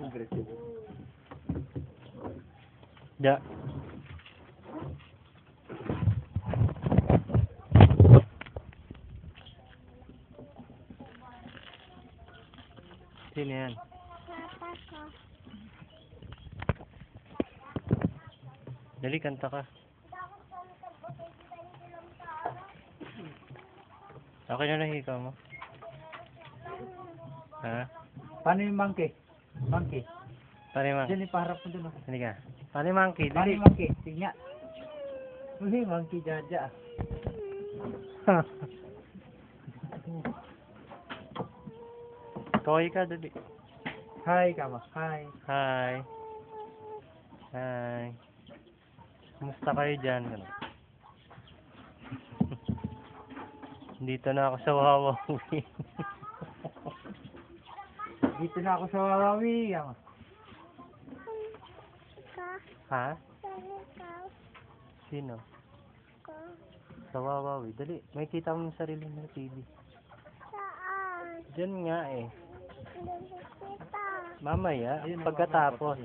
Aggressive. Da. Sino yan? Dali, kanta ka. Okay na lang ikaw mo. Ha? Paano yung monkey? Monkey. Paano yung monkey? Diyan ipaharap mo dun. Dali ka. Paano yung monkey? Paano Dali. yung monkey? Tignan. Uy, monkey jaja. Toy ka, dali. Hi, kama. Hi. Hi. Hi. Kumusta kayo dyan? Ano? Dito na ako sa Wawawi. Dito na ako sa Wawawi. Kama. Ha? Sino? Sa Wawawi. Dali, may kita mo yung sarili mo sa TV. Saan? Diyan nga eh. Hindi kita. Mamaya, Ayun, pagkatapos,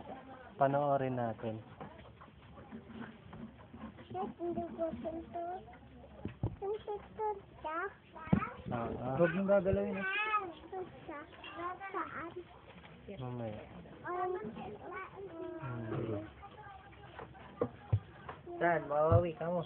panoorin natin. Hindi ko tuntun. Tuntun ka? Oo. Huwag mong gagalawin. Saan? Mamaya. Saan? Wawawi ka mo.